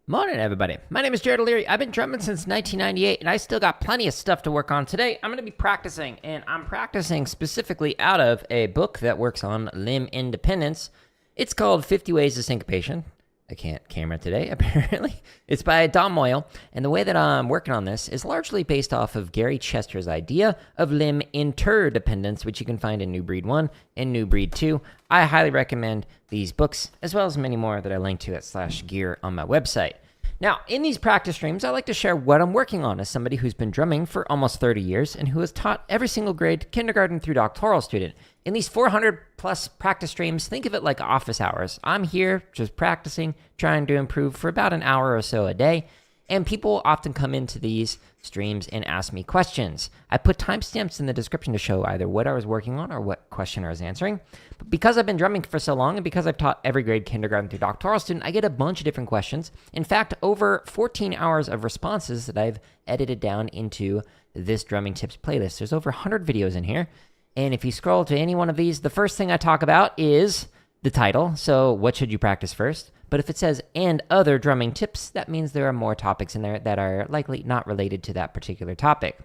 Morning, everybody. My name is Jared O'Leary. I've been drumming since 1998, and I still got plenty of stuff to work on. Today, I'm going to be practicing, and I'm practicing specifically out of a book that works on limb independence. It's called 50 Ways to Syncopation. I can't camera today, apparently. It's by Don Moyle, and the way that I'm working on this is largely based off of Gary Chester's idea of limb interdependence, which you can find in New Breed 1 and New Breed 2. I highly recommend these books, as well as many more that I link to at /gear on my website. Now, in these practice streams, I like to share what I'm working on as somebody who's been drumming for almost 30 years and who has taught every single grade, kindergarten through doctoral student. In these 400 plus practice streams, think of it like office hours. I'm here just practicing, trying to improve for about an hour or so a day. And people often come into these streams and ask me questions. I put timestamps in the description to show either what I was working on or what question I was answering. But because I've been drumming for so long and because I've taught every grade, kindergarten through doctoral student, I get a bunch of different questions. In fact, over 14 hours of responses that I've edited down into this drumming tips playlist. There's over 100 videos in here. And if you scroll to any one of these, the first thing I talk about is the title. So what should you practice first? But if it says, and other drumming tips, that means there are more topics in there that are likely not related to that particular topic.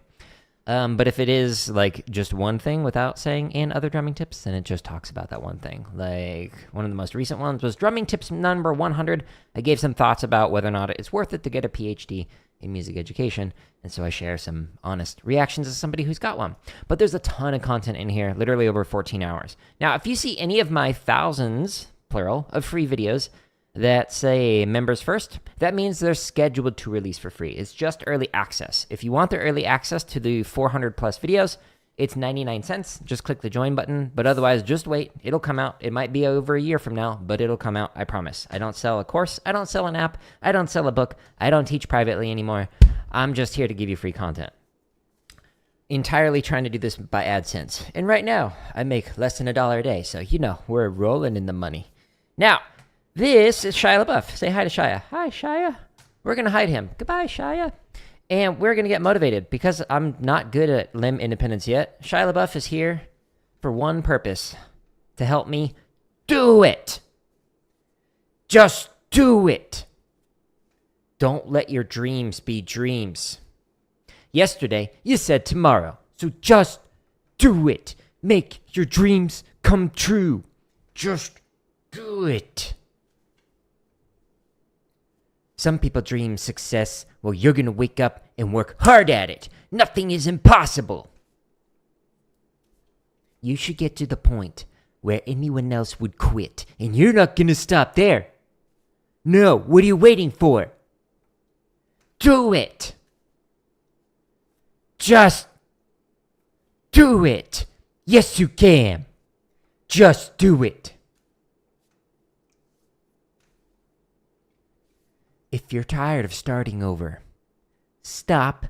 But if it is like just one thing without saying, and other drumming tips, then it just talks about that one thing. Like one of the most recent ones was drumming tips number 100. I gave some thoughts about whether or not it's worth it to get a PhD in music education. And so I share some honest reactions as somebody who's got one. But there's a ton of content in here, literally over 14 hours. Now, if you see any of my thousands, plural, of free videos that say members first, that means they're scheduled to release for free. It's just early access. If you want the early access to the 400 plus videos, it's 99 cents. Just click the join button, but otherwise just wait. It'll come out. It might be over a year from now, but it'll come out, I promise. I don't sell a course. I don't sell an app. I don't sell a book. I don't teach privately anymore. I'm just here to give you free content. Entirely trying to do this by AdSense. And right now, I make less than $1 a day, so you know, we're rolling in the money. Now, this is Shia LaBeouf. Say hi to Shia. Hi, Shia. We're going to hide him. Goodbye, Shia. And we're going to get motivated because I'm not good at limb independence yet. Shia LaBeouf is here for one purpose, to help me do it. Just do it. Don't let your dreams be dreams. Yesterday, you said tomorrow, so just do it. Make your dreams come true. Just do it. Some people dream success. Well, you're going to wake up and work hard at it. Nothing is impossible. You should get to the point where anyone else would quit, and you're not going to stop there. No, what are you waiting for? Do it. Just do it. Yes, you can. Just do it. If you're tired of starting over, stop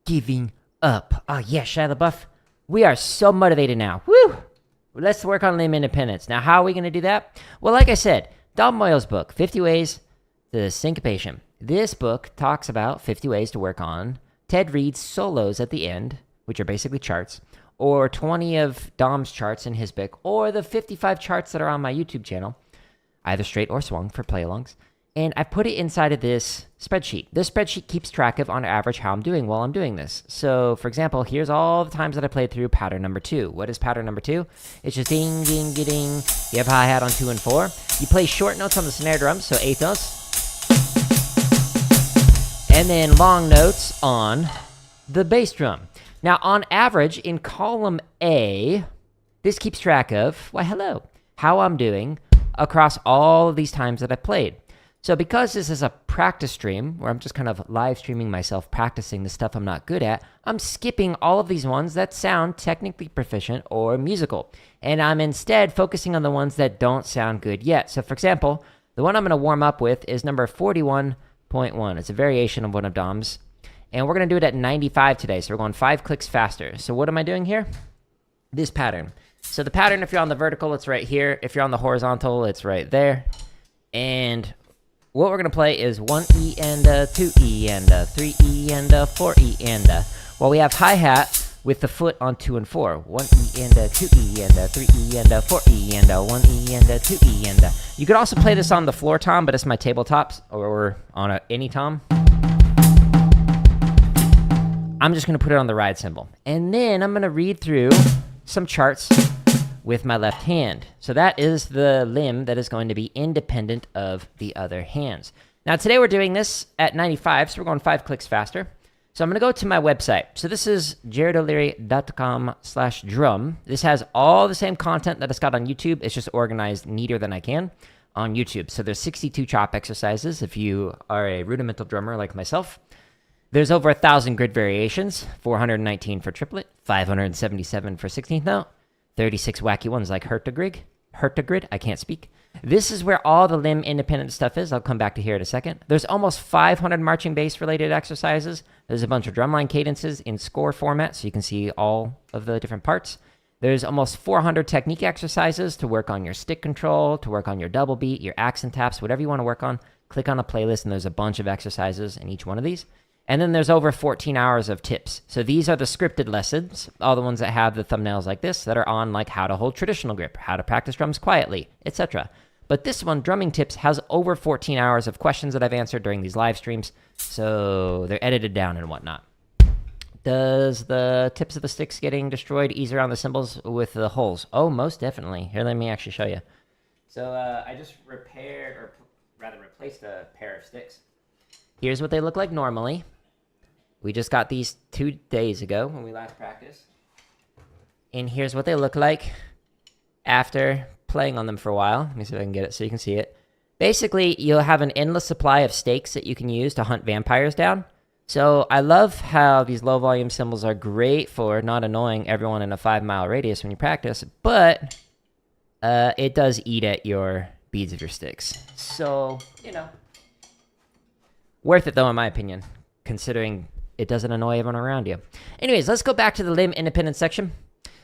giving up. Oh, yeah, Shia LaBeouf. We are so motivated now. Woo! Let's work on limb independence. Now, how are we going to do that? Well, like I said, Don Moyle's book, 50 Ways to Syncopation. This book talks about 50 ways to work on Ted Reed's solos at the end, which are basically charts, or 20 of Dom's charts in his book, or the 55 charts that are on my YouTube channel, either straight or swung for play-alongs. And I put it inside of this spreadsheet. This spreadsheet keeps track of, on average, how I'm doing while I'm doing this. So, for example, here's all the times that I played through pattern number 2. What is pattern number 2? It's just ding, ding, ding. You have hi-hat on 2 and 4. You play short notes on the snare drum, so 8th notes. And then long notes on the bass drum. Now, on average, in column A, this keeps track of, why, hello, how I'm doing across all of these times that I played. So because this is a practice stream, where I'm just kind of live streaming myself practicing the stuff I'm not good at, I'm skipping all of these ones that sound technically proficient or musical. And I'm instead focusing on the ones that don't sound good yet. So for example, the one I'm going to warm up with is number 41.1. It's a variation of one of Dom's. And we're going to do it at 95 today. So we're going 5 clicks faster. So what am I doing here? This pattern. So the pattern, if you're on the vertical, it's right here. If you're on the horizontal, it's right there. And what we're going to play is 1E and a 2E and a 3E and a 4E and a. Well, we have hi-hat, with the foot on 2 and 4. 1E and a 2E and a 3E and a 4E and a 1E and a 2E and a. You could also play this on the floor tom, but it's my tabletops, or on any tom. I'm just going to put it on the ride cymbal. And then I'm going to read through some charts with my left hand. So that is the limb that is going to be independent of the other hands. Now today we're doing this at 95, so we're going 5 clicks faster. So I'm going to go to my website. So this is jaredoleary.com/drum. This has all the same content that it's got on YouTube. It's just organized neater than I can on YouTube. So there's 62 chop exercises if you are a rudimental drummer like myself. There's over 1,000 grid variations, 419 for triplet, 577 for 16th note, 36 wacky ones like Hertagrid, I can't speak. This is where all the limb independent stuff is. I'll come back to here in a second. There's almost 500 marching bass related exercises. There's a bunch of drumline cadences in score format, so you can see all of the different parts. There's almost 400 technique exercises to work on your stick control, to work on your double beat, your accent taps, whatever you want to work on. Click on a playlist, and there's a bunch of exercises in each one of these. And then there's over 14 hours of tips. So these are the scripted lessons, all the ones that have the thumbnails like this, that are on like how to hold traditional grip, how to practice drums quietly, etc. But this one, Drumming Tips, has over 14 hours of questions that I've answered during these live streams, so they're edited down and whatnot. Does the tips of the sticks getting destroyed ease around the cymbals with the holes? Oh, most definitely. Here, let me actually show you. So I just repaired, or rather replaced a pair of sticks. Here's what they look like normally. We just got these 2 days ago when we last practiced. And here's what they look like after playing on them for a while. Let me see if I can get it so you can see it. Basically, you'll have an endless supply of stakes that you can use to hunt vampires down. So I love how these low volume cymbals are great for not annoying everyone in a 5-mile radius when you practice, but it does eat at your beads of your sticks. So, you know, worth it though, in my opinion, considering it doesn't annoy everyone around you. Anyways, let's go back to the limb independent section.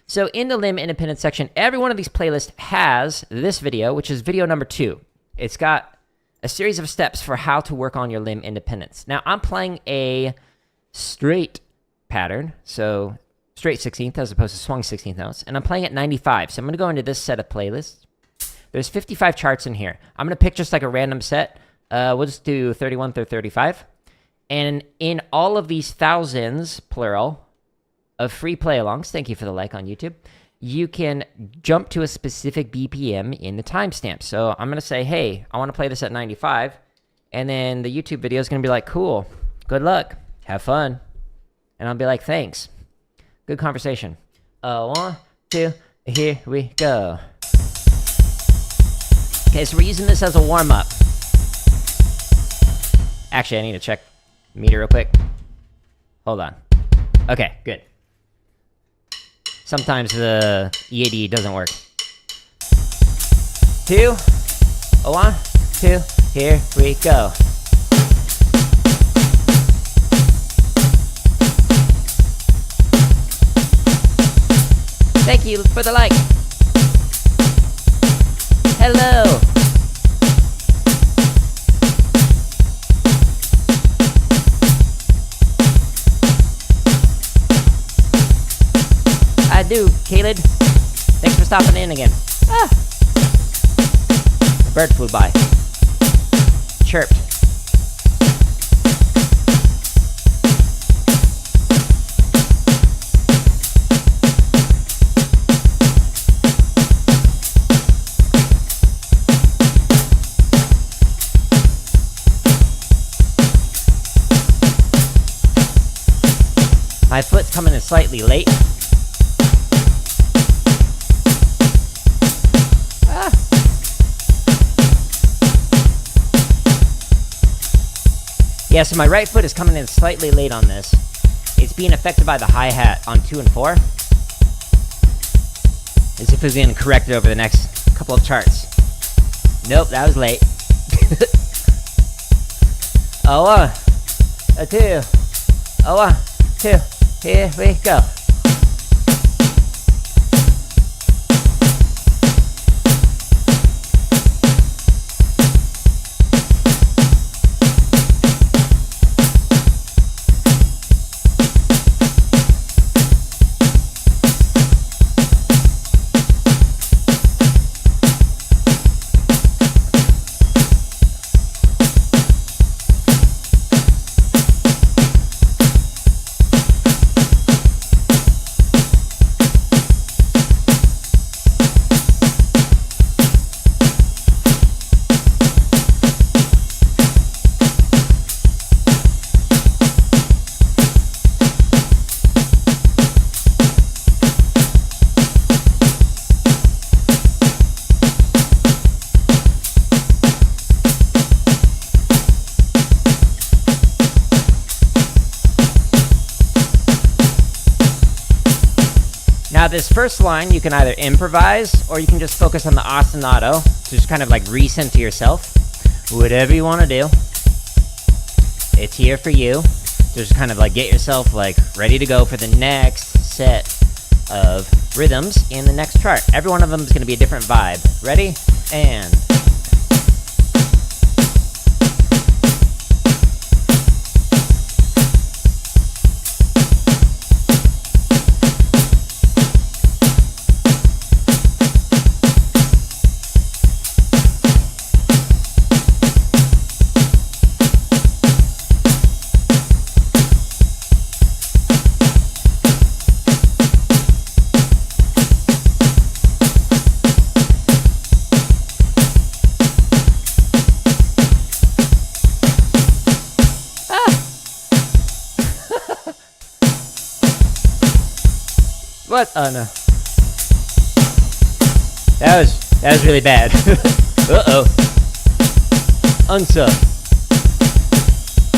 So in the limb independent section, every one of these playlists has this video, which is video number 2. It's got a series of steps for how to work on your limb independence. Now, I'm playing a straight pattern, so straight 16th as opposed to swung 16th notes, and I'm playing at 95. So I'm going to go into this set of playlists. There's 55 charts in here. I'm going to pick just like a random set. We'll just do 31 through 35. And in all of these thousands, plural, of free play-alongs, thank you for the like on YouTube, you can jump to a specific BPM in the timestamp. So I'm going to say, hey, I want to play this at 95. And then the YouTube video is going to be like, cool, good luck, have fun. And I'll be like, thanks. Good conversation. 1, 2, here we go. Okay, so we're using this as a warm-up. Actually, I need to check meter real quick. Hold on. Okay, good. Sometimes the EAD doesn't work. 2, 1, 2, here we go. Thank you for the like. Hello. I do, Caleb. Thanks for stopping in again. Ah. A bird flew by. Chirped. My foot's coming in slightly late. Yeah, so my right foot is coming in slightly late on this. It's being affected by the hi-hat on 2 and 4. As if it's being corrected over the next couple of charts. Nope, that was late. 1, 2, 1, 2, here we go. this first line, you can either improvise or you can just focus on the ostinato to just kind of like recenter yourself. Whatever you want to do, it's here for you. Just kind of like get yourself like ready to go for the next set of rhythms in the next chart. Every one of them is going to be a different vibe. Ready? And... What? Oh no. That was really bad. Uh-oh. Unsub.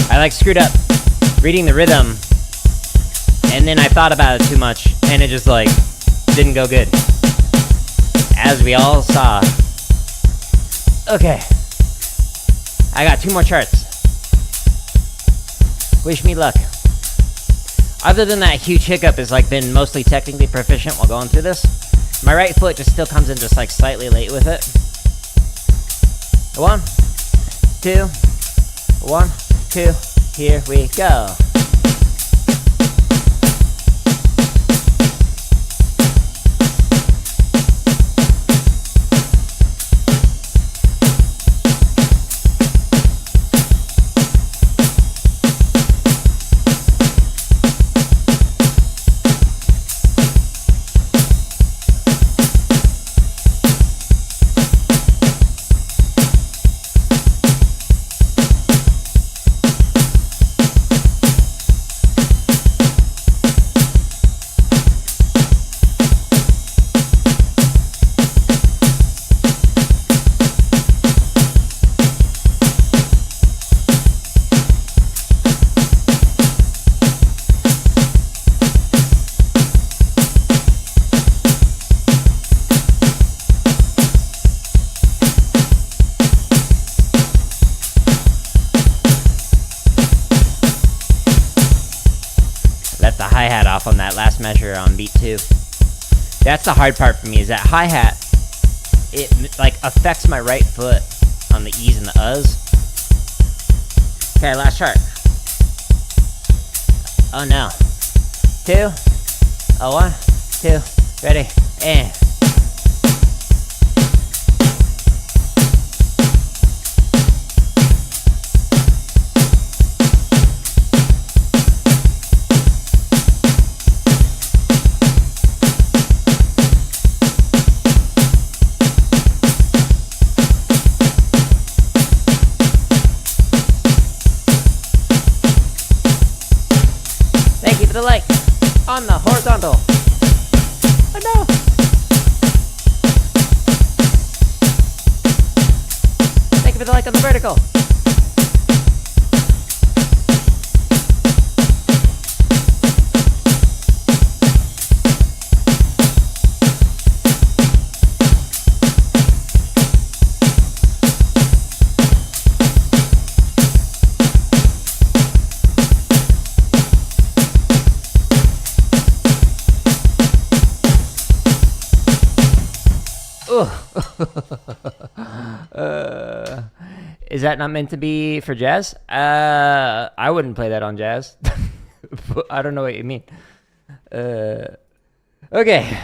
I like screwed up reading the rhythm, and then I thought about it too much, and it just like didn't go good. As we all saw. Okay. I got 2 more charts. Wish me luck. Other than that huge hiccup has like been mostly technically proficient while going through this. My right foot just still comes in just like slightly late with it. 1, 2, 1, 2, here we go. Hi-hat off on that last measure on beat 2. That's the hard part for me, is that hi-hat, it like affects my right foot on the E's and the U's. Okay, last chart. Oh no. 2, 1, 2, ready, and... the like on the horizontal. Oh no! Thank you for the like on the vertical. Is that not meant to be for jazz? I wouldn't play that on jazz. I don't know what you mean. Okay.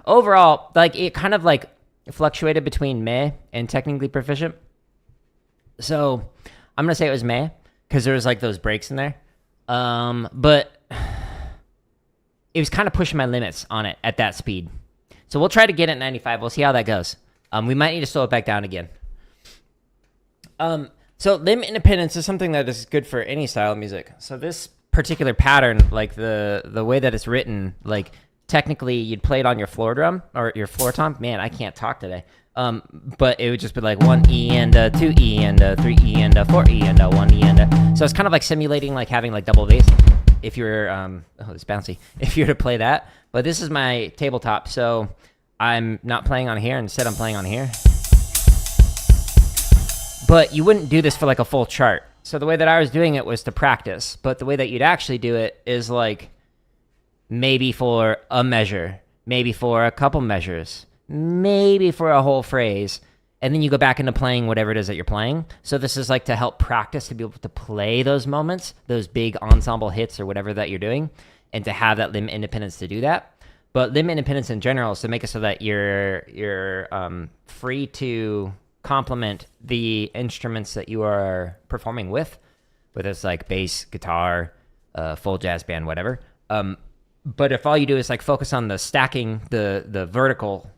Overall, like it kind of like fluctuated between meh and technically proficient. So I'm gonna say it was meh because there was like those breaks in there. But it was kind of pushing my limits on it at that speed. So we'll try to get it at 95. We'll see how that goes. We might need to slow it back down again. So limb independence is something that is good for any style of music. So this particular pattern, like the way that it's written, like technically you'd play it on your floor drum or your floor tom. Man, I can't talk today. But it would just be like 1 E and 2 E and 3 E and 4 E and 1 E and so it's kind of like simulating like having like double bass. if you're oh, it's bouncy. If you're to play that, but this is my tabletop, so I'm not playing on here. Instead, I'm playing on here. But you wouldn't do this for like a full chart. So the way that I was doing it was to practice. But the way that you'd actually do it is like maybe for a measure, maybe for a couple measures, maybe for a whole phrase. And then you go back into playing whatever it is that you're playing. So this is like to help practice to be able to play those moments, those big ensemble hits or whatever that you're doing, and to have that limb independence to do that. But limb independence in general is to make it so that you're free to complement the instruments that you are performing with, whether it's like bass, guitar, full jazz band, whatever. But if all you do is like focus on the stacking, the vertical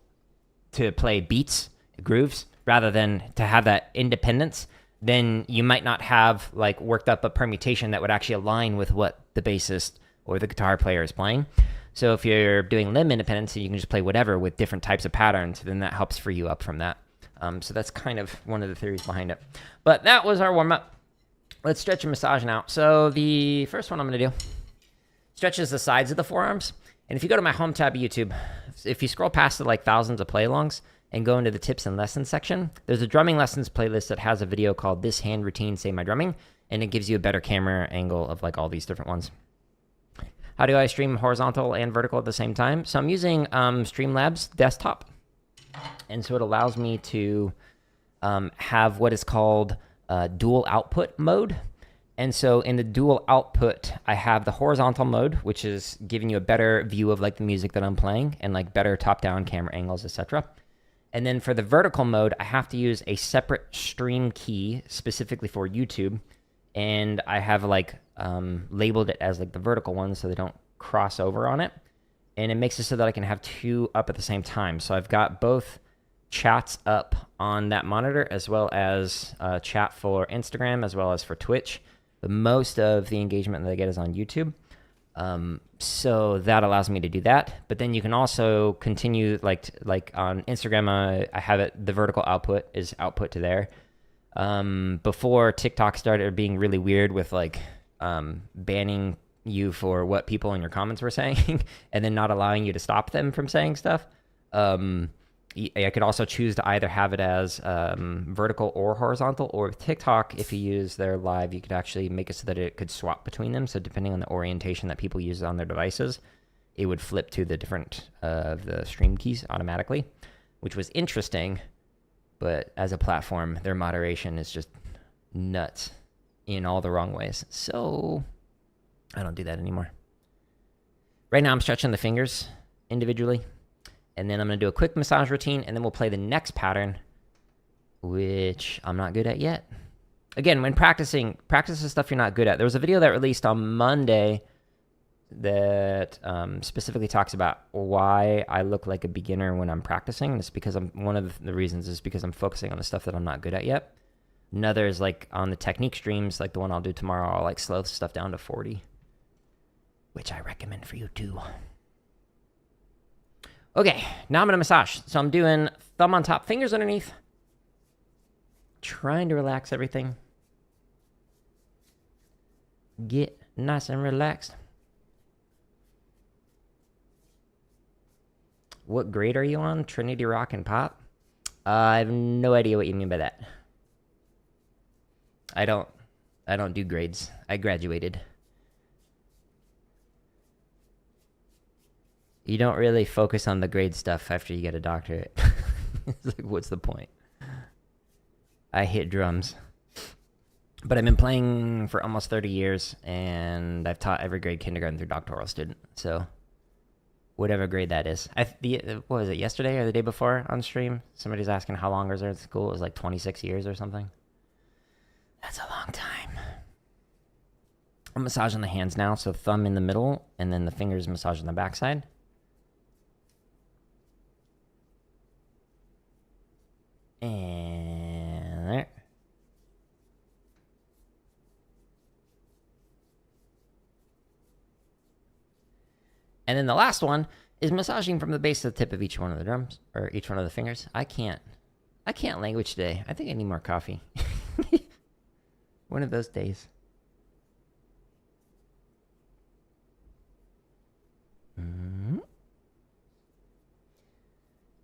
to play beats, grooves, rather than to have that independence, then you might not have like worked up a permutation that would actually align with what the bassist or the guitar player is playing. So if you're doing limb independence, you can just play whatever with different types of patterns, then that helps free you up from that. So that's kind of one of the theories behind it. But that was our warm-up. Let's stretch and massage now. So the first one I'm going to do stretches the sides of the forearms. And if you go to my home tab of YouTube, if you scroll past the like thousands of play-alongs and go into the tips and lessons section, there's a drumming lessons playlist that has a video called This Hand Routine Save My Drumming, and it gives you a better camera angle of like all these different ones. How do I stream horizontal and vertical at the same time? So I'm using Streamlabs desktop. And so it allows me to have what is called dual output mode. And so in the dual output, I have the horizontal mode, which is giving you a better view of like the music that I'm playing and like better top-down camera angles, etc. And then for the vertical mode, I have to use a separate stream key specifically for YouTube. And I have like labeled it as like the vertical one so they don't cross over on it. And it makes it so that I can have two up at the same time. So I've got both chats up on that monitor as well as chat for Instagram as well as for Twitch. But most of the engagement that I get is on YouTube. So that allows me to do that. But then you can also continue like on Instagram, I have it, the vertical output is output to there. Before TikTok started being really weird with like banning you for what people in your comments were saying and then not allowing you to stop them from saying stuff. I could also choose to either have it as vertical or horizontal, or with TikTok, if you use their live, you could actually make it so that it could swap between them. So depending on the orientation that people use on their devices, it would flip to the different the stream keys automatically, which was interesting. But as a platform, their moderation is just nuts in all the wrong ways. So I don't do that anymore. Right now I'm stretching the fingers individually. And then I'm going to do a quick massage routine, and then we'll play the next pattern, which I'm not good at yet. Again, when practicing, practice the stuff you're not good at. There was a video that released on Monday that specifically talks about why I look like a beginner when I'm practicing. And it's because one of the reasons is because I'm focusing on the stuff that I'm not good at yet. Another is like on the technique streams, like the one I'll do tomorrow, I'll like slow stuff down to 40, which I recommend for you too. Okay, now I'm going to massage. So I'm doing thumb on top, fingers underneath. Trying to relax everything. Get nice and relaxed. What grade are you on? Trinity Rock and Pop? I have no idea what you mean by that. I don't do grades. I graduated. You don't really focus on the grade stuff after you get a doctorate. It's like, what's the point? I hit drums. But I've been playing for almost 30 years, and I've taught every grade, kindergarten through doctoral student. So whatever grade that is. What was it, yesterday or the day before on stream? Somebody's asking how long was there in school. It was like 26 years or something. That's a long time. I'm massaging the hands now, so thumb in the middle, and then the fingers massaging the backside. And there. And then the last one is massaging from the base to the tip of each one of the drums, or each one of the fingers. I can't language today. I think I need more coffee. One of those days.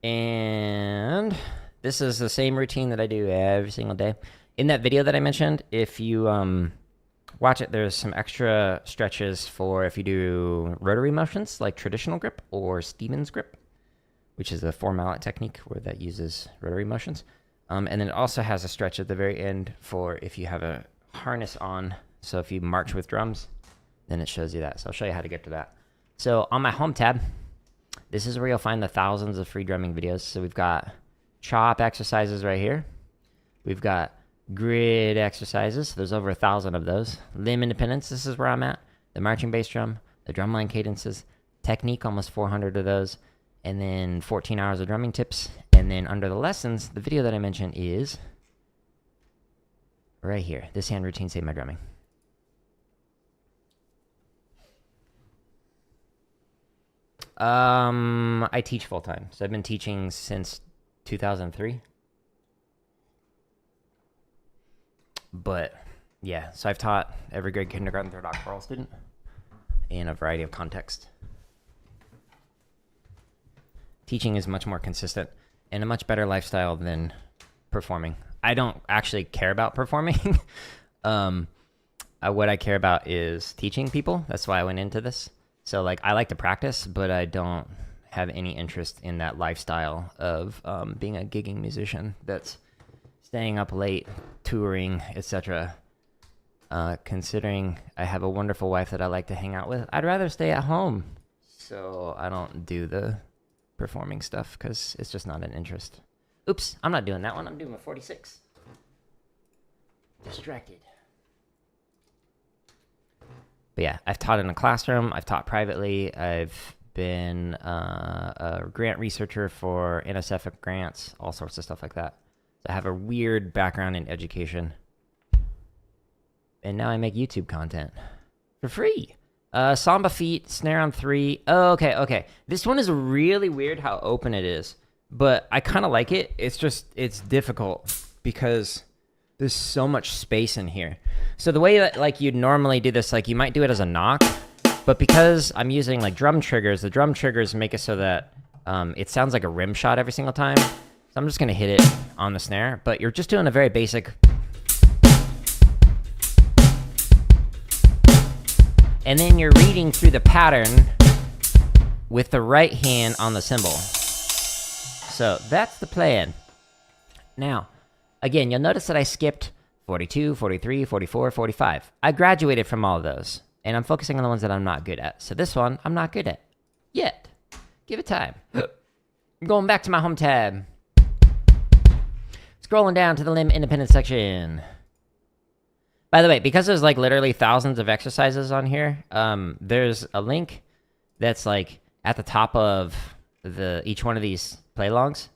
And this is the same routine that I do every single day. In that video that I mentioned, if you watch it, there's some extra stretches for if you do rotary motions like traditional grip or Stevens grip, which is a 4-mallet technique where that uses rotary motions. And then it also has a stretch at the very end for if you have a harness on. So if you march with drums, then it shows you that. So I'll show you how to get to that. So on my home tab, this is where you'll find the thousands of free drumming videos. So we've got chop exercises right here. We've got grid exercises. There's over 1,000 of those. Limb independence, this is where I'm at. The marching bass drum, the drumline cadences, technique, almost 400 of those. And then 14 hours of drumming tips. And then under the lessons, the video that I mentioned is right here. This hand routine saved my drumming. I teach full time. So I've been teaching since 2003. But yeah, so I've taught every grade, kindergarten through doctoral student in a variety of contexts. Teaching is much more consistent and a much better lifestyle than performing. I don't actually care about performing. What I care about is teaching people. That's why I went into this. So like I like to practice, but I don't have any interest in that lifestyle of being a gigging musician that's staying up late, touring, etc. Considering I have a wonderful wife that I like to hang out with, I'd rather stay at home. So I don't do the performing stuff because it's just not an interest. Oops, I'm not doing that one. I'm doing a 46. Distracted. But yeah, I've taught in a classroom. I've taught privately. I've been a grant researcher for NSF grants, all sorts of stuff like that. So I have a weird background in education. And now I make YouTube content for free. Samba feet, snare on 3. Oh, okay. This one is really weird how open it is. But I kind of like it. It's just, it's difficult because there's so much space in here. So the way that like you'd normally do this, like you might do it as a knock, but because I'm using like drum triggers, the drum triggers make it so that it sounds like a rim shot every single time. So I'm just gonna hit it on the snare, but you're just doing a very basic. And then you're reading through the pattern with the right hand on the cymbal. So that's the plan. Now, again, you'll notice that I skipped 42, 43, 44, 45. I graduated from all of those, and I'm focusing on the ones that I'm not good at. So this one, I'm not good at yet. Give it time. I'm going back to my home tab. Scrolling down to the limb independence section. By the way, because there's like literally thousands of exercises on here, there's a link that's like at the top of each one of these play-longs.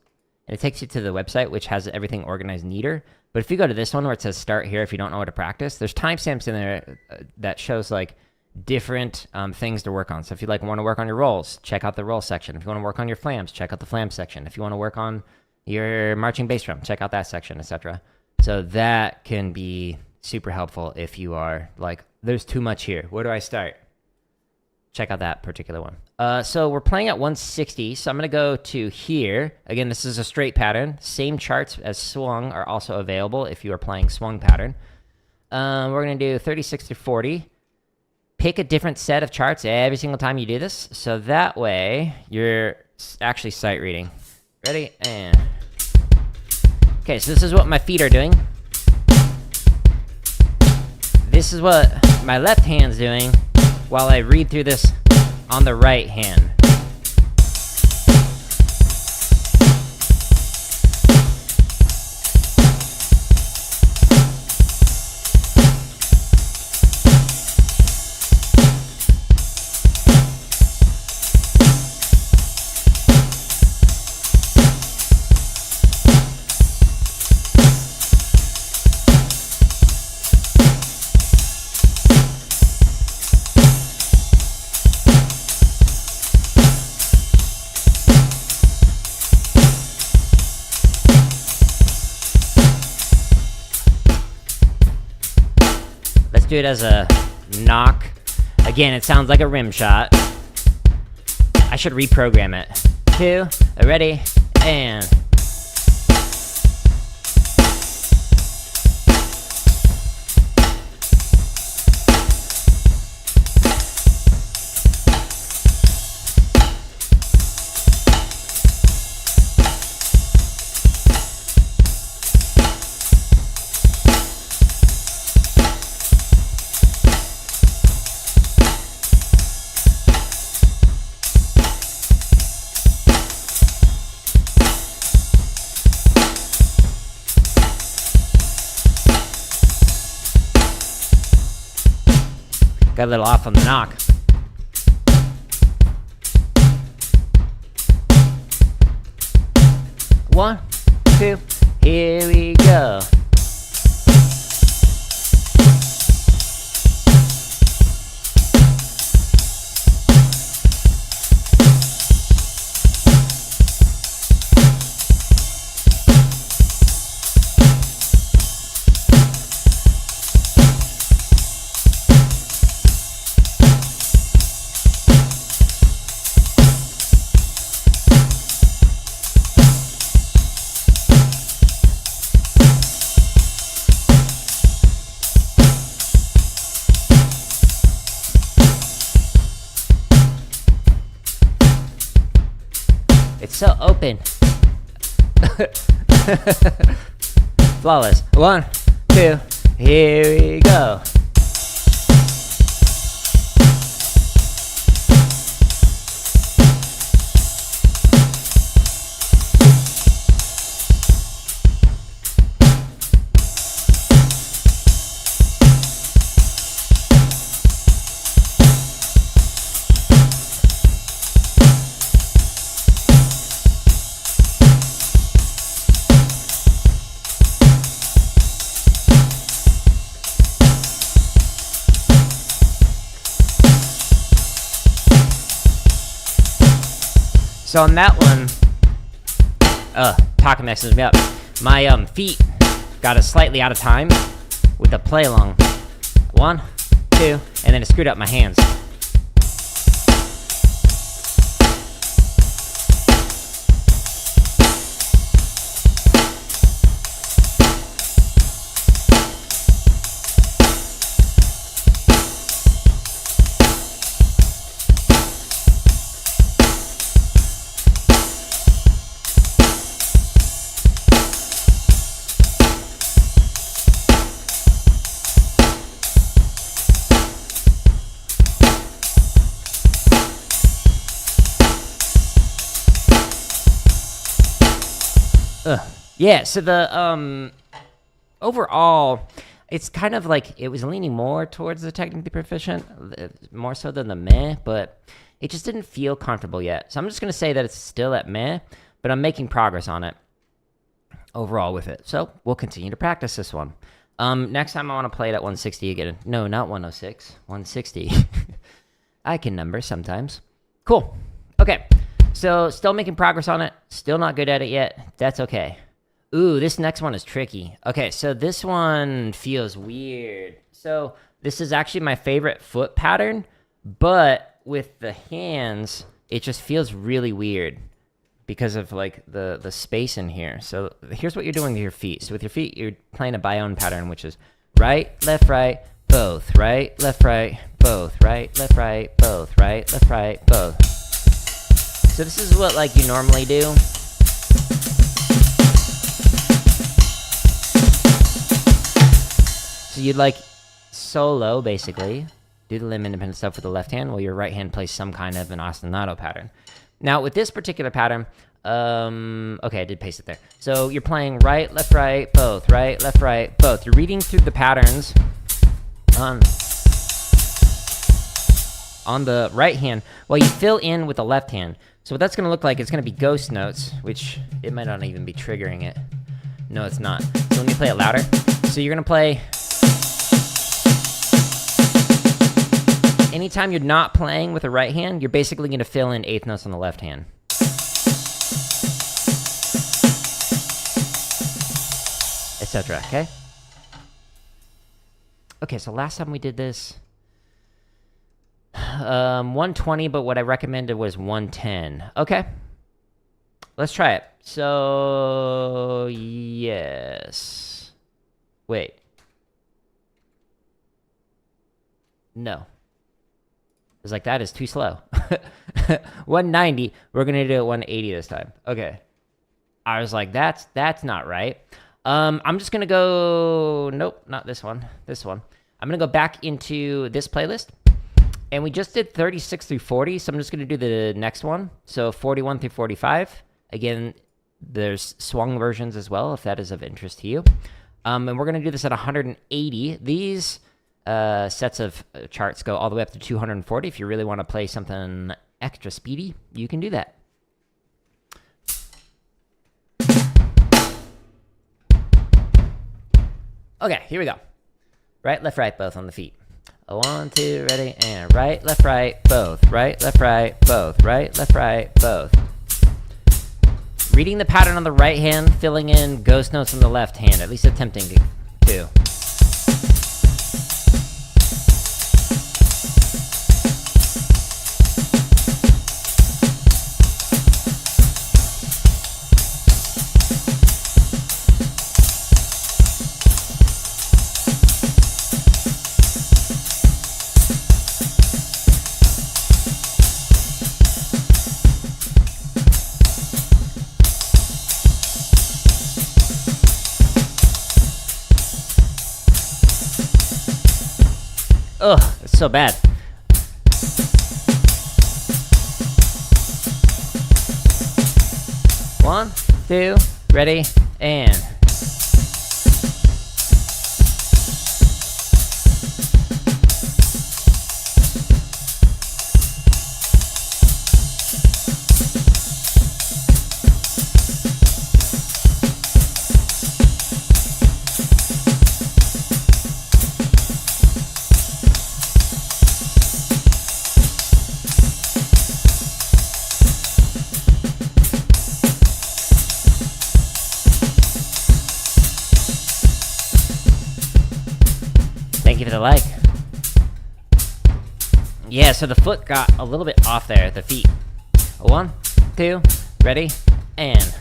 And it takes you to the website, which has everything organized neater. But if you go to this one where it says start here if you don't know what to practice, there's timestamps in there that shows like different things to work on. So if you like want to work on your rolls, check out the roll section. If you want to work on your flams, check out the flam section. If you want to work on your marching bass drum, check out that section, etc. So that can be super helpful if you are like, there's too much here. Where do I start? Check out that particular one. So we're playing at 160, so I'm going to go to here. Again, this is a straight pattern. Same charts as swung are also available if you are playing swung pattern. We're going to do 36 to 40. Pick a different set of charts every single time you do this, so that way you're actually sight reading. Ready? And okay, so this is what my feet are doing. This is what my left hand's doing while I read through this on the right hand. Do it as a knock. Again, it sounds like a rim shot. I should reprogram it. 2, ready, and got a little off on the knock. One, two, here we go. It's so open. Flawless. One, two, here we go. So on that one, Taka messes me up. My feet got it slightly out of time with the play along. One, two, and then it screwed up my hands. Yeah, so the overall, it's kind of like it was leaning more towards the technically proficient, more so than the meh, but it just didn't feel comfortable yet. So I'm just going to say that it's still at meh, but I'm making progress on it overall with it. So we'll continue to practice this one. Next time I want to play it at 160 again. No, not 106, 160. I can number sometimes. Cool. Okay, so still making progress on it. Still not good at it yet. That's okay. Ooh, this next one is tricky. Okay, so this one feels weird. So this is actually my favorite foot pattern, but with the hands, it just feels really weird because of like the space in here. So here's what you're doing with your feet. So with your feet, you're playing a Baião pattern, which is right, right, both, right, left, both, right, both, right, left, both. So this is what like you normally do. So you'd like solo, basically, do the limb independent stuff with the left hand while your right hand plays some kind of an ostinato pattern. Now, with this particular pattern, okay, I did paste it there. So you're playing right, left, both, right, left, both. You're reading through the patterns on the right hand while you fill in with the left hand. So what that's going to look like, it's going to be ghost notes, which it might not even be triggering it. No, it's not. So let me play it louder. So you're going to play... Anytime you're not playing with the right hand, you're basically going to fill in eighth notes on the left hand. Etc. Okay? Okay, so last time we did this, 120, but what I recommended was 110. Okay, let's try it. So yes. Wait. No. It's like, that is too slow. 190. We're gonna do it 180 this time. Okay. I was like, that's not right. I'm just gonna go. Nope, not this one. This one. I'm gonna go back into this playlist, and we just did 36 through 40. So I'm just gonna do the next one. So 41 through 45. Again, there's swung versions as well, if that is of interest to you. And we're gonna do this at 180. These sets of charts go all the way up to 240. If you really want to play something extra speedy, you can do that. Okay, here we go. Right, left, right, both on the feet. 1, 2, ready, and right, left, right, both. Right, left, right, both. Right, left, right, both. Reading the pattern on the right hand, filling in ghost notes on the left hand, at least attempting to. Ugh, it's so bad. One, two, ready, and... Thank you for the like. Yeah, so the foot got a little bit off there, the feet. 1, 2, ready, and...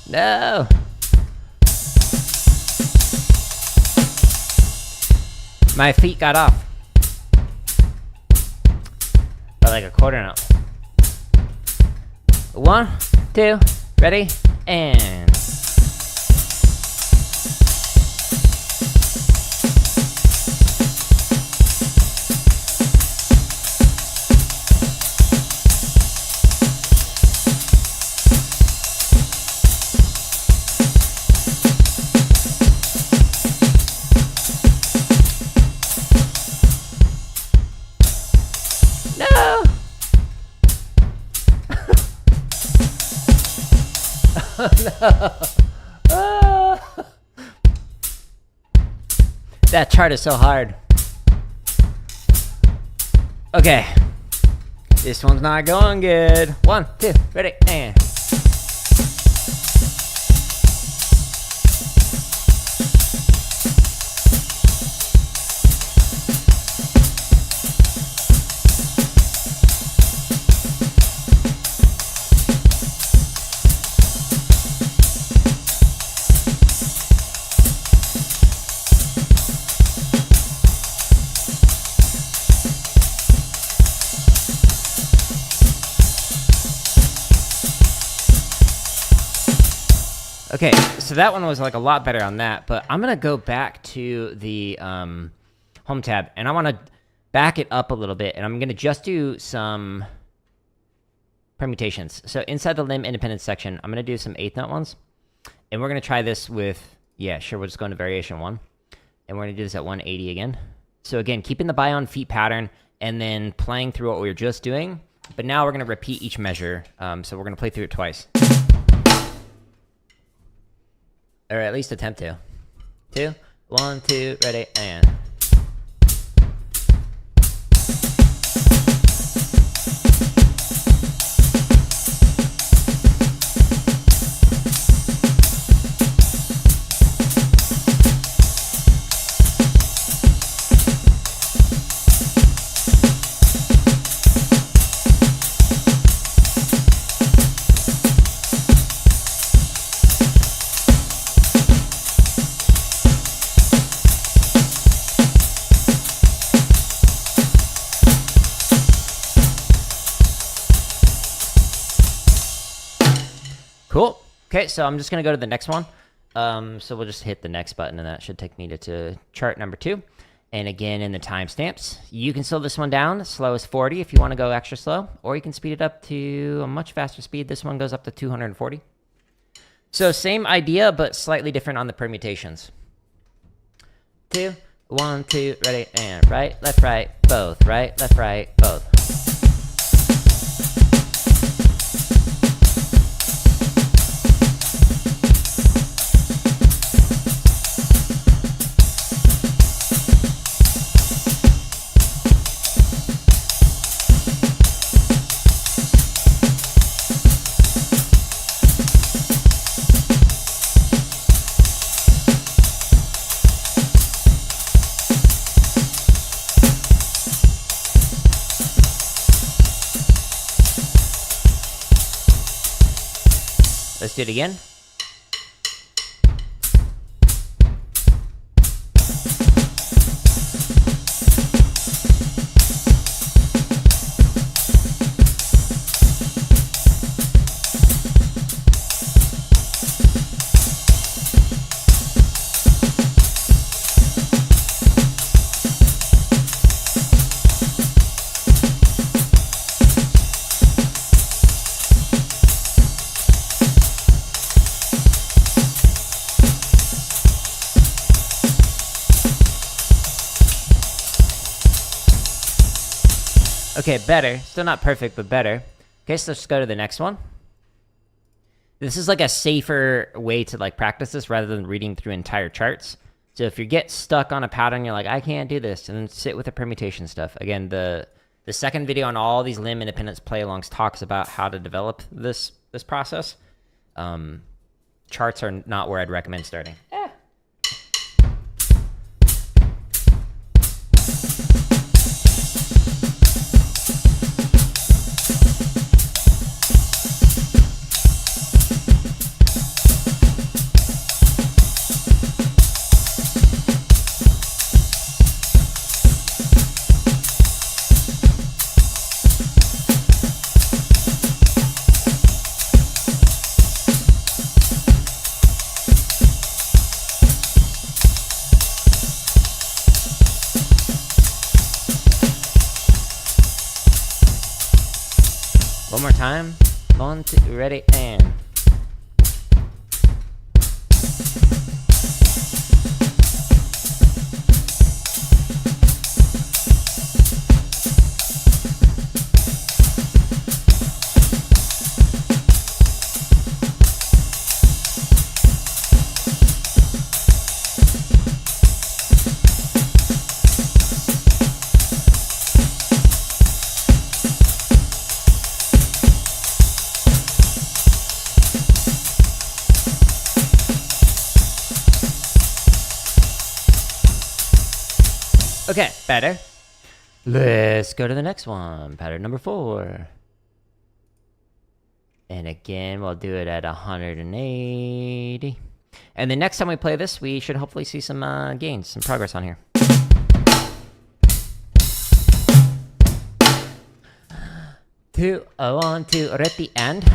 No! My feet got off. By like a quarter note. 1, 2, ready, and... No! No! Ah! That chart is so hard. Okay. This one's not going good. 1, 2, ready, and... Okay, so that one was like a lot better on that, but I'm gonna go back to the home tab, and I want to back it up a little bit, and I'm gonna just do some permutations. So inside the limb independence section, I'm gonna do some 8th note ones, and we're gonna try this with, yeah, sure, we'll just go into variation 1, and we're gonna do this at 180 again. So again, keeping the Baião feet pattern, and then playing through what we were just doing, but now we're gonna repeat each measure, so we're gonna play through it twice. Or at least attempt to. 2, 1, 2, ready, and. Cool. Okay, so I'm just going to go to the next one. So we'll just hit the next button, and that should take me to chart number 2. And again, in the timestamps, you can slow this one down as slow as 40 if you want to go extra slow, or you can speed it up to a much faster speed. This one goes up to 240. So same idea, but slightly different on the permutations. 2, 1, 2, ready, and right, both, right, left, both. Let's do it again. Okay, better. Still not perfect, but better. Okay, so let's go to the next one. This is like a safer way to like practice this rather than reading through entire charts. So if you get stuck on a pattern, you're like, I can't do this, and then sit with the permutation stuff. Again, the second video on all these limb independence play-alongs talks about how to develop this process. Charts are not where I'd recommend starting. One more time. 1, 2, ready, and. Okay, better. Let's go to the next one. Pattern number 4. And again, we'll do it at 180. And the next time we play this, we should hopefully see some gains, some progress on here. Two, 1, 2, ready, and.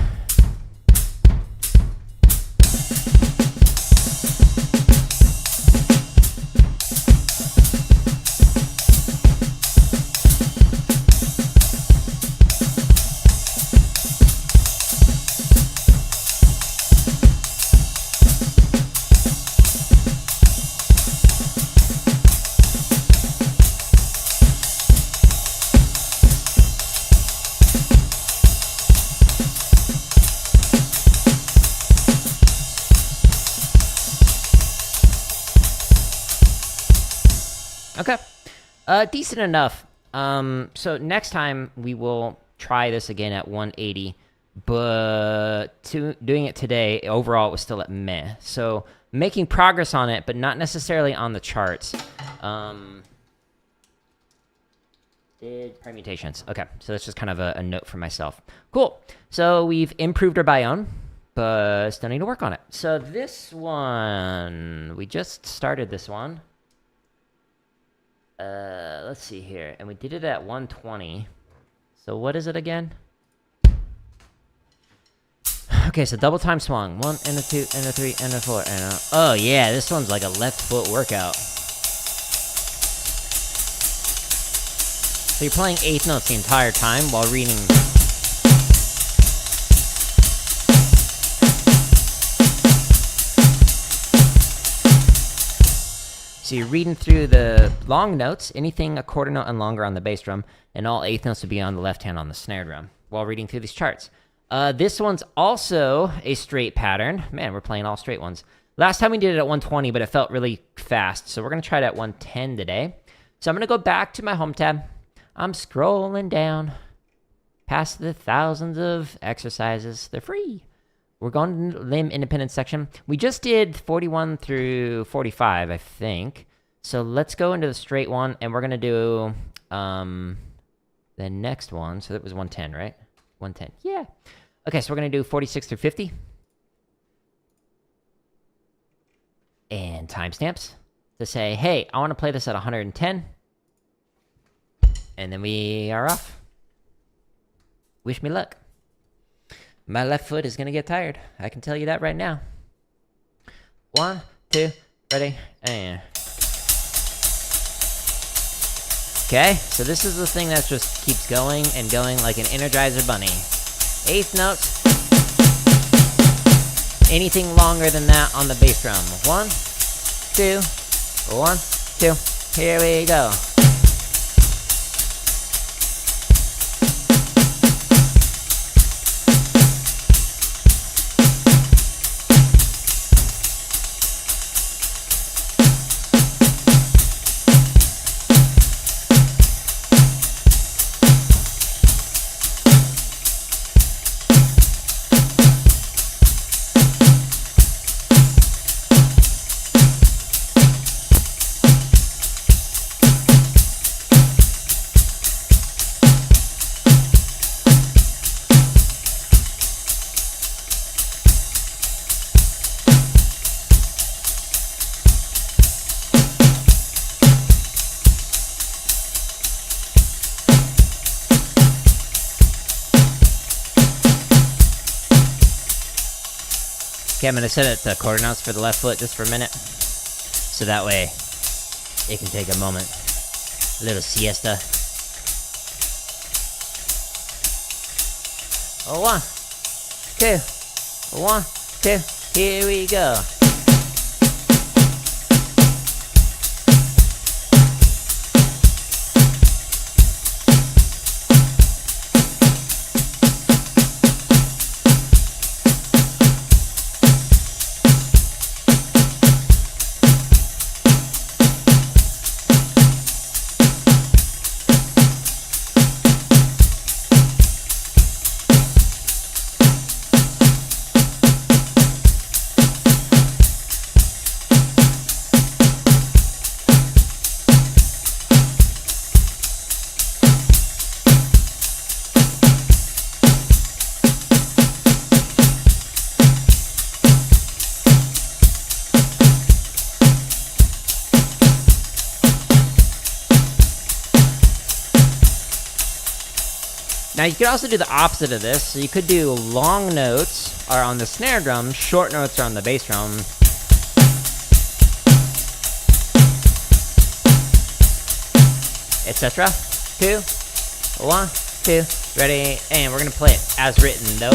Okay. Decent enough. So next time we will try this again at 180, but doing it today, overall it was still at meh. So making progress on it, but not necessarily on the charts. Did permutations. Okay, so that's just kind of a note for myself. Cool. So we've improved our Baião, but still need to work on it. So this one, we just started this one. Let's see here. And we did it at 120. So what is it again? Okay, so double time swung. 1 and a 2 and a 3 and a 4 and a... Oh yeah, this one's like a left foot workout. So you're playing eighth notes the entire time while reading... So you're reading through the long notes, anything a quarter note and longer on the bass drum, and all eighth notes would be on the left hand on the snare drum, while reading through these charts. This one's also a straight pattern. Man, we're playing all straight ones. Last time we did it at 120, but it felt really fast, so we're going to try it at 110 today. So I'm going to go back to my home tab. I'm scrolling down past the thousands of exercises. They're free. We're going to the limb independence section. We just did 41 through 45, I think. So let's go into the straight one, and we're going to do the next one. So that was 110, right? 110. Yeah. Okay, so we're going to do 46 through 50. And timestamps to say, hey, I want to play this at 110. And then we are off. Wish me luck. My left foot is going to get tired. I can tell you that right now. 1, 2, ready, and... Okay, so this is the thing that just keeps going and going like an Energizer bunny. Eighth notes. Anything longer than that on the bass drum. 1, 2, 1, 2. Here we go. Okay, I'm going to set it to quarter notes for the left foot just for a minute. So that way, it can take a moment. A little siesta. 1, 2, 1, 2, here we go. Now you could also do the opposite of this. So you could do long notes are on the snare drum, short notes are on the bass drum. Etc. 2, 1, 2, ready, and we're gonna play it as written though.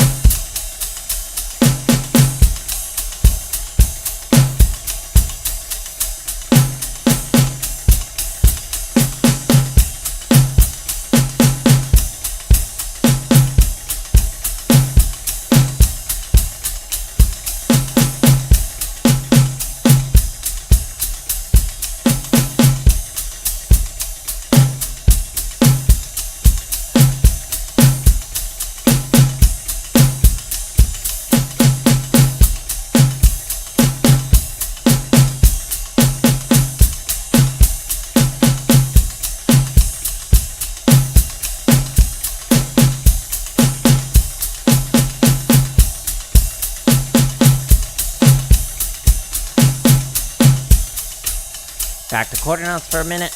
Back to quarter notes for a minute.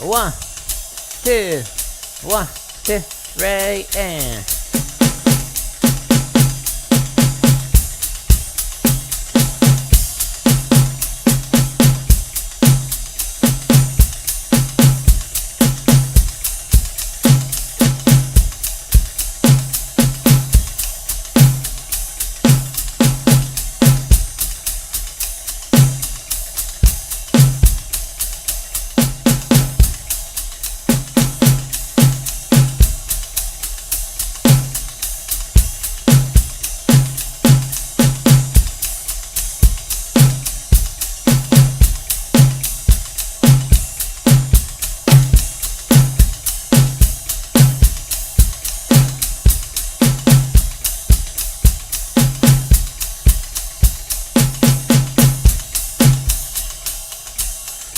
One, two, 1, 2, 3, and...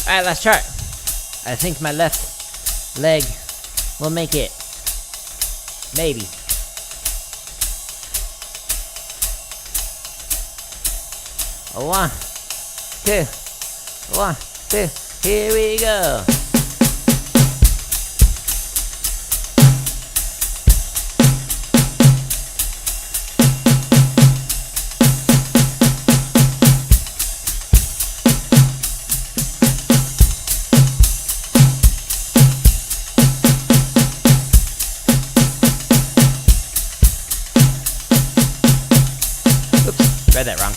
Alright, last chart. I think my left leg will make it. Maybe. One, two, 1, 2, here we go. Read that wrong.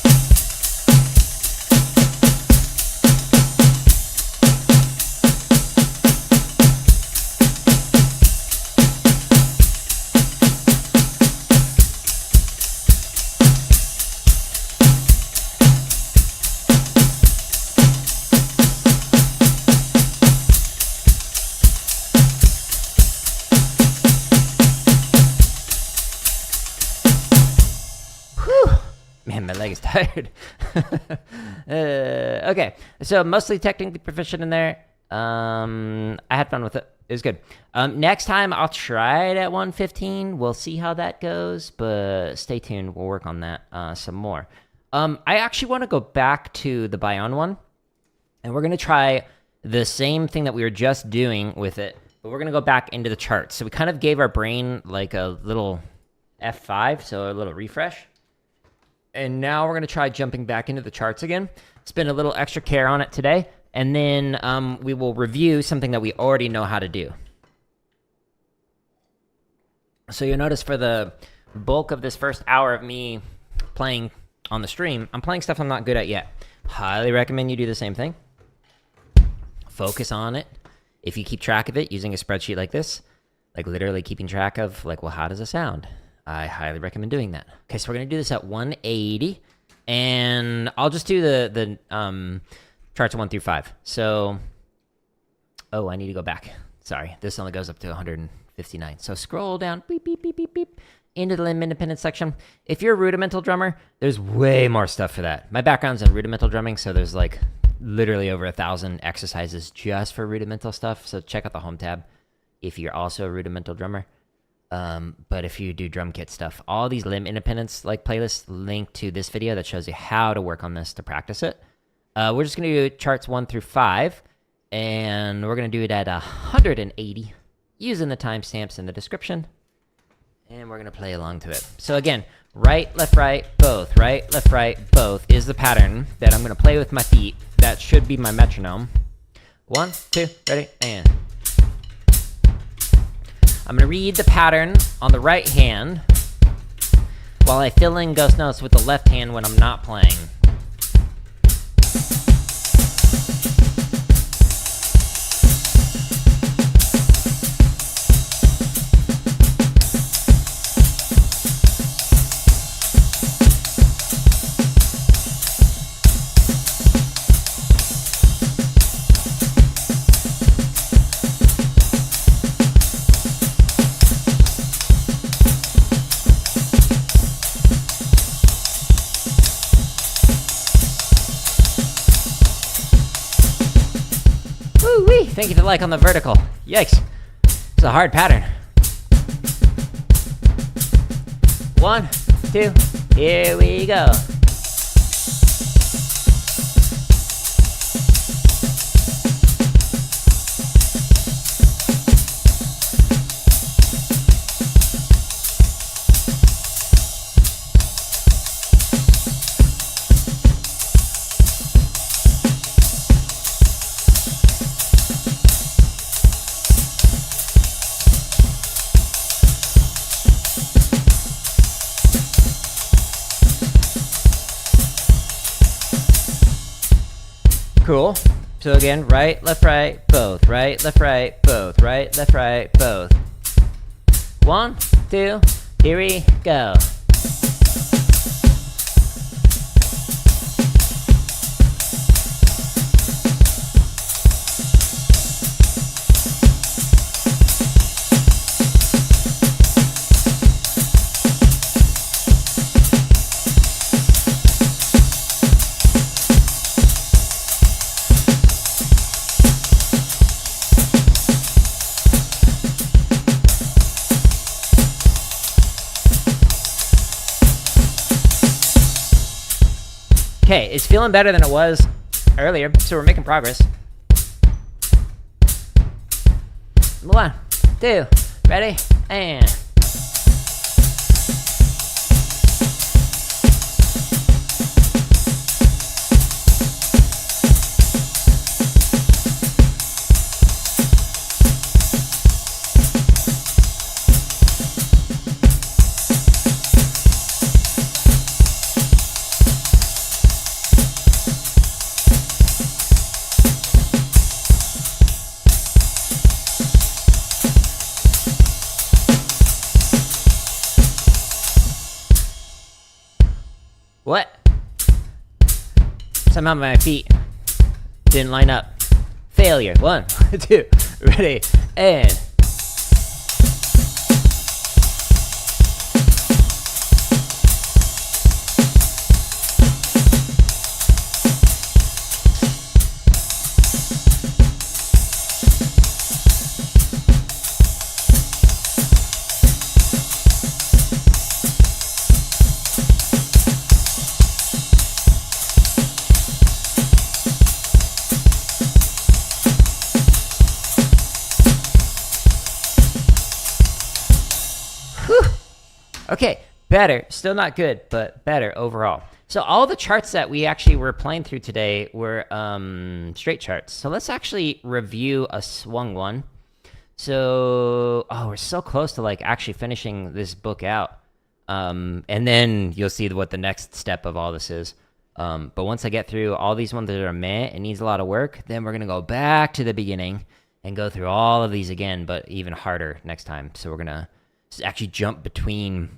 Man, my leg is tired. Okay, so mostly technically proficient in there. I had fun with it. It was good. Next time I'll try it at 115. We'll see how that goes, but stay tuned. We'll work on that some more. I actually want to go back to the Baião one, and we're going to try the same thing that we were just doing with it, but we're going to go back into the charts. So we kind of gave our brain like a little F5, so a little refresh. And now we're going to try jumping back into the charts again. Spend a little extra care on it today. And then we will review something that we already know how to do. So you'll notice for the bulk of this first hour of me playing on the stream, I'm playing stuff I'm not good at yet. Highly recommend you do the same thing. Focus on it. If you keep track of it using a spreadsheet like this, like literally keeping track of, like, well, how does it sound? I highly recommend doing that. Okay, so we're going to do this at 180, and I'll just do the charts 1 through 5. So, oh, I need to go back. Sorry, this only goes up to 159. So scroll down, beep, beep, beep, beep, beep, into the limb independent section. If you're a rudimental drummer, there's way more stuff for that. My background's in rudimental drumming, so there's like literally over 1,000 exercises just for rudimental stuff. So check out the home tab if you're also a rudimental drummer. But if you do drum kit stuff, all these limb independence like playlists link to this video that shows you how to work on this to practice it. We're just going to do charts 1 through 5, and we're going to do it at 180 using the timestamps in the description, and we're going to play along to it. So again, right, left, right, both, right, left, right, both is the pattern that I'm going to play with my feet. That should be my metronome. 1, 2, ready, and... I'm going to read the pattern on the right hand while I fill in ghost notes with the left hand when I'm not playing. Thank you for the like on the vertical. Yikes. It's a hard pattern. 1, 2, here we go. Cool. So again, right, left, both. Right, left, both. Right, left, both. 1, 2, here we go. Okay, it's feeling better than it was earlier, so we're making progress. 1, 2, ready, and... What? Somehow my feet didn't line up. Failure. 1, 2, ready, and... Okay, better. Still not good, but better overall. So all the charts that we actually were playing through today were straight charts. So let's actually review a swung one. So, we're so close to like actually finishing this book out. And then you'll see what the next step of all this is. But once I get through all these ones that are meh, it needs a lot of work, then we're going to go back to the beginning and go through all of these again, but even harder next time. So we're going to actually jump between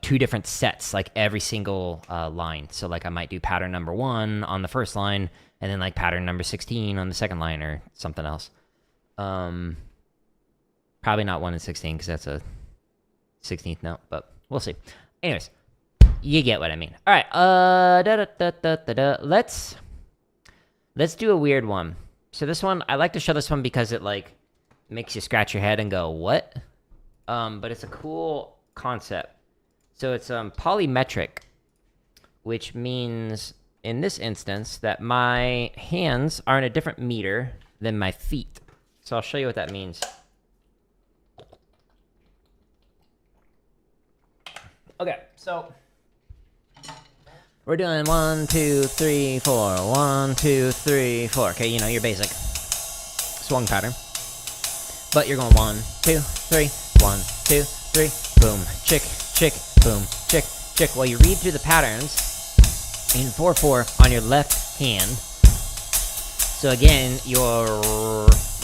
2 different sets, like every single line. So like I might do pattern number 1 on the first line, and then like pattern number 16 on the second line, or something else. Probably not 1 and 16 because that's a 16th note, but we'll see. Anyways, you get what I mean. All right, let's do a weird one. So this one, I like to show this one because it like makes you scratch your head and go, what? But it's a cool concept. So it's polymetric, which means in this instance that my hands are in a different meter than my feet. So I'll show you what that means. Okay, so we're doing 1, 2, 3, 4, 1, 2, 3, 4. Okay, you know your basic swung pattern. But you're going 1, 2, 3, 1, 2, 3, boom, chick, chick, boom, chick, chick. Well, you read through the patterns in 4/4 on your left hand. So again, your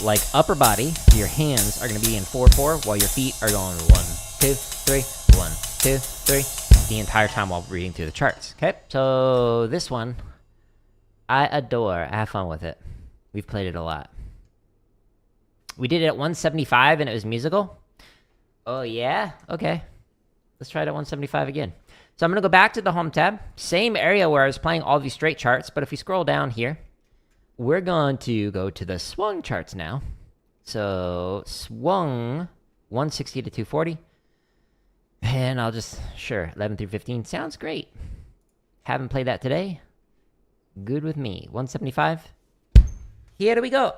like upper body, your hands are going to be in 4/4 while your feet are going 1, 2, 3, 1, 2, 3 the entire time while reading through the charts. Okay, so this one I adore. I have fun with it. We've played it a lot. We did it at 175 and it was musical. Oh yeah? Okay. Let's try it at 175 again. So I'm going to go back to the home tab. Same area where I was playing all these straight charts, but if we scroll down here, we're going to go to the swung charts now. So swung 160 to 240. And I'll just, sure, 11 through 15 sounds great. Haven't played that today. Good with me. 175. Here we go.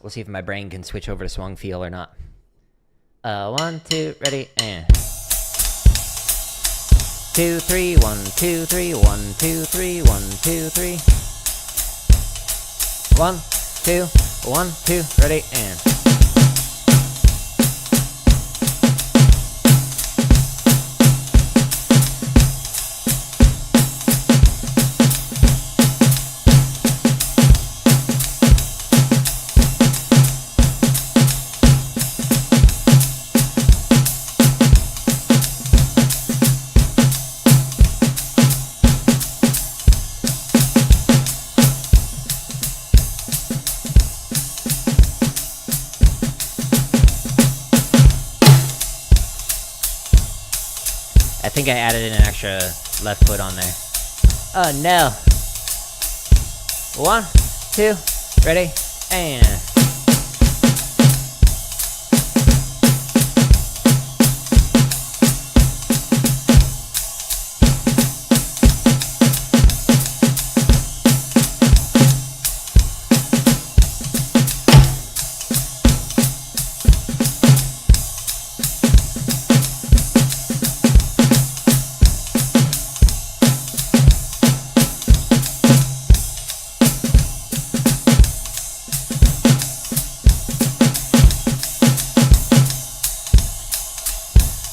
We'll see if my brain can switch over to swung feel or not. 1, 2, ready, and 2, 3, 1, 2, 3, 1, 2, 3, 1, 2, 3. 1, 2, 1, 2, ready, and I think I added in an extra left foot on there. Oh no. 1, 2, ready, and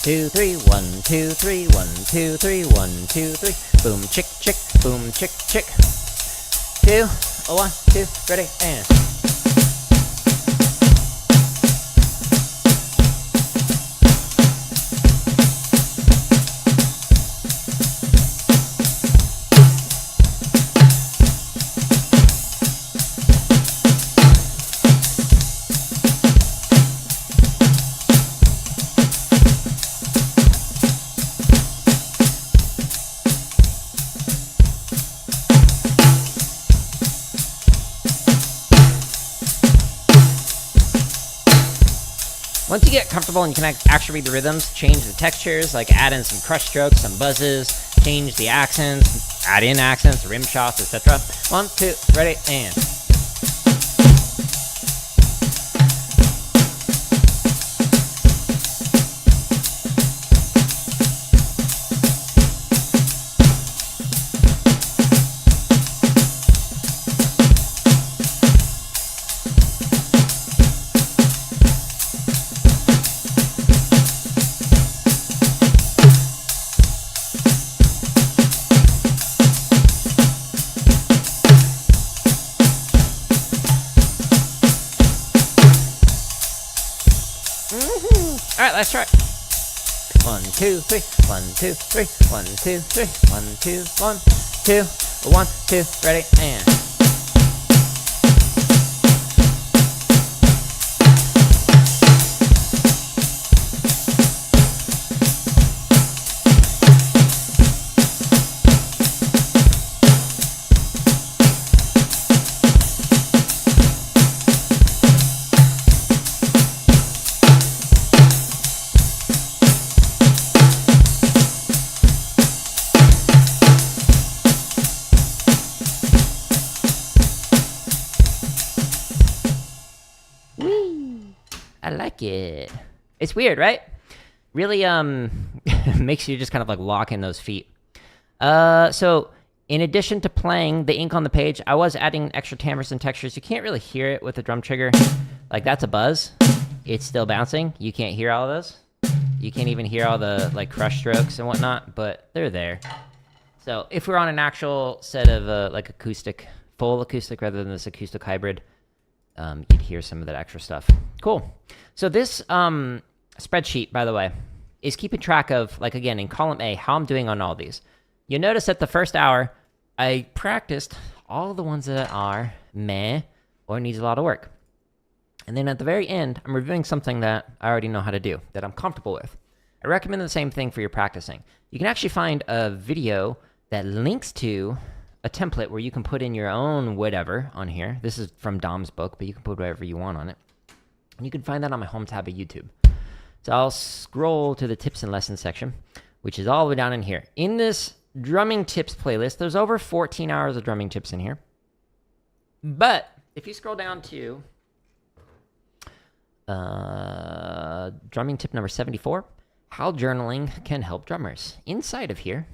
two, 3, 1, 2, 3, 1, 2, 3, 1, 2, 3. Boom, chick, chick, boom, chick, chick. 2, 1, 2, ready, and once you get comfortable and you can actually read the rhythms, change the textures, like add in some crush strokes, some buzzes, change the accents, add in accents, rim shots, etc. 1, 2, ready, and alright, let's try it. 1, 2, 3, 1, 2, 3, 1, 2, 3, 1, 2, 1, 2, 1, 2, ready, and I like it. It's weird, right? Really, makes you just kind of like lock in those feet. So in addition to playing the ink on the page, I was adding extra timbres and textures. You can't really hear it with the drum trigger. Like that's a buzz. It's still bouncing. You can't hear all of those. You can't even hear all the like crush strokes and whatnot, but they're there. So if we're on an actual set of like acoustic, full acoustic rather than this acoustic hybrid, you'd hear some of that extra stuff. Cool. So this spreadsheet, by the way, is keeping track of, like, again, in column A, how I'm doing on all these. You'll notice that the first hour, I practiced all the ones that are meh or needs a lot of work. And then at the very end, I'm reviewing something that I already know how to do, that I'm comfortable with. I recommend the same thing for your practicing. You can actually find a video that links to a template where you can put in your own whatever on here. This is from Dom's book, but you can put whatever you want on it. And you can find that on my home tab of YouTube. So I'll scroll to the tips and lessons section, which is all the way down in here. In this drumming tips playlist, there's over 14 hours of drumming tips in here. But if you scroll down to drumming tip number 74, how journaling can help drummers. Inside of here,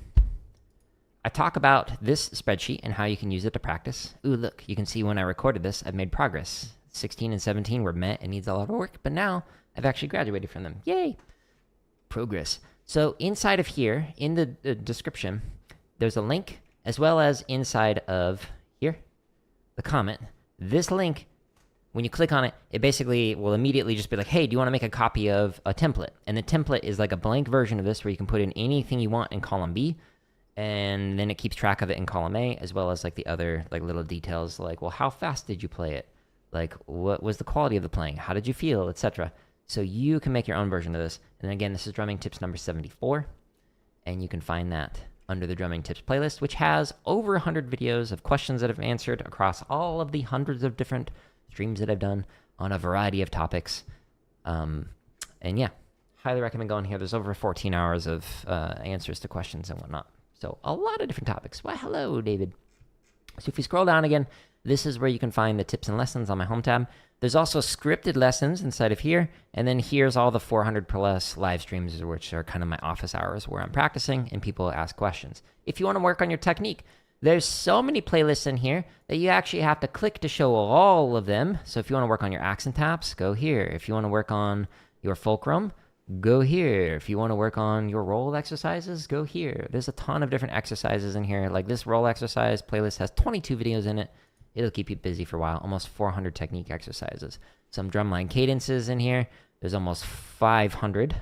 I talk about this spreadsheet and how you can use it to practice. Ooh, look, you can see when I recorded this, I've made progress. 16 and 17 were met and needs a lot of work, but now I've actually graduated from them. Yay! Progress. So inside of here, in the description, there's a link, as well as inside of here, the comment. This link, when you click on it, it basically will immediately just be like, hey, do you want to make a copy of a template? And the template is like a blank version of this where you can put in anything you want in column B, and then it keeps track of it in column A, as well as like the other like little details like, well, how fast did you play it? Like, what was the quality of the playing? How did you feel, etc. So you can make your own version of this. And then again, this is drumming tips number 74, and you can find that under the drumming tips playlist, which has over 100 videos of questions that I've answered across all of the hundreds of different streams that I've done on a variety of topics. And yeah, highly recommend going here. There's over 14 hours of answers to questions and whatnot. So a lot of different topics. Well, hello, David. So if we scroll down again, this is where you can find the tips and lessons on my home tab. There's also scripted lessons inside of here. And then here's all the 400 plus live streams, which are kind of my office hours where I'm practicing and people ask questions. If you want to work on your technique, there's so many playlists in here that you actually have to click to show all of them. So if you want to work on your accent taps, go here. If you want to work on your fulcrum, go here. If you want to work on your roll exercises, go here. There's a ton of different exercises in here. Like this roll exercise playlist has 22 videos in it. It'll keep you busy for a while. Almost 400 technique exercises. Some drumline cadences in here. There's almost 500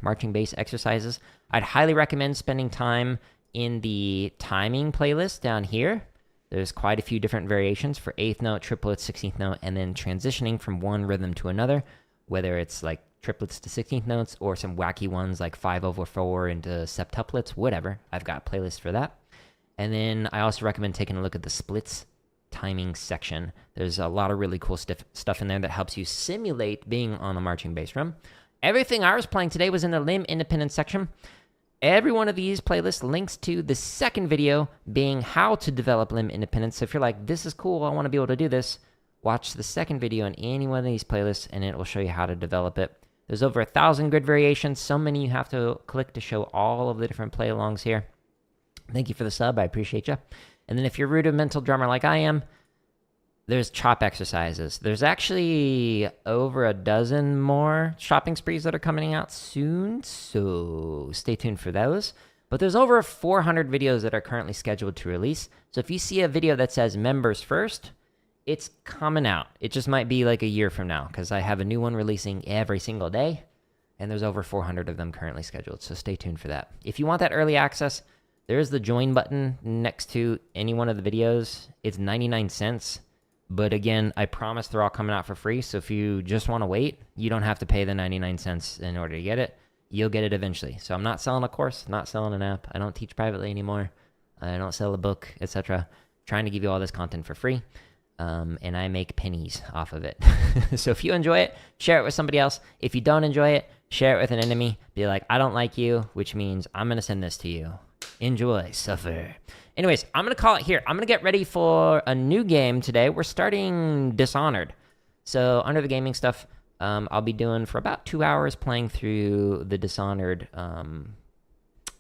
marching bass exercises. I'd highly recommend spending time in the timing playlist down here. There's quite a few different variations for 8th note, triplets, 16th note, and then transitioning from one rhythm to another, whether it's like triplets to 16th notes or some wacky ones like 5/4 into septuplets, whatever. I've got playlists for that. And then I also recommend taking a look at the splits timing section. There's a lot of really cool stuff in there that helps you simulate being on a marching bass drum. Everything I was playing today was in the limb independence section. Every one of these playlists links to the second video being how to develop limb independence. So if you're like, this is cool, I want to be able to do this, watch the second video in any one of these playlists and it will show you how to develop it. There's over 1,000 grid variations. So many you have to click to show all of the different play-alongs here. Thank you for the sub. I appreciate you. And then if you're a rudimental drummer like I am, there's chop exercises. There's actually over a dozen more chopping sprees that are coming out soon, so stay tuned for those. But there's over 400 videos that are currently scheduled to release. So if you see a video that says members first, it's coming out. It just might be like a year from now because I have a new one releasing every single day, and there's over 400 of them currently scheduled, so stay tuned for that. If you want that early access, there's the join button next to any one of the videos. It's 99 cents. But again, I promise they're all coming out for free. So if you just want to wait, you don't have to pay the 99 cents in order to get it. You'll get it eventually. So I'm not selling a course, not selling an app. I don't teach privately anymore. I don't sell a book, etc. Trying to give you all this content for free. And I make pennies off of it. So if you enjoy it, share it with somebody else. If you don't enjoy it, share it with an enemy. Be like, I don't like you, which means I'm going to send this to you. Enjoy, suffer. Anyways, I'm going to call it here. I'm going to get ready for a new game today. We're starting Dishonored. So under the gaming stuff, I'll be doing for about 2 hours playing through the Dishonored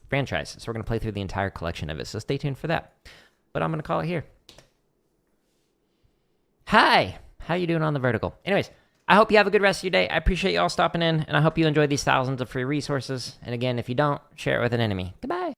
franchise. So we're going to play through the entire collection of it. So stay tuned for that. But I'm going to call it here. Hi. How you doing on the vertical? Anyways, I hope you have a good rest of your day. I appreciate you all stopping in, and I hope you enjoy these thousands of free resources. And again, if you don't, share it with an enemy. Goodbye.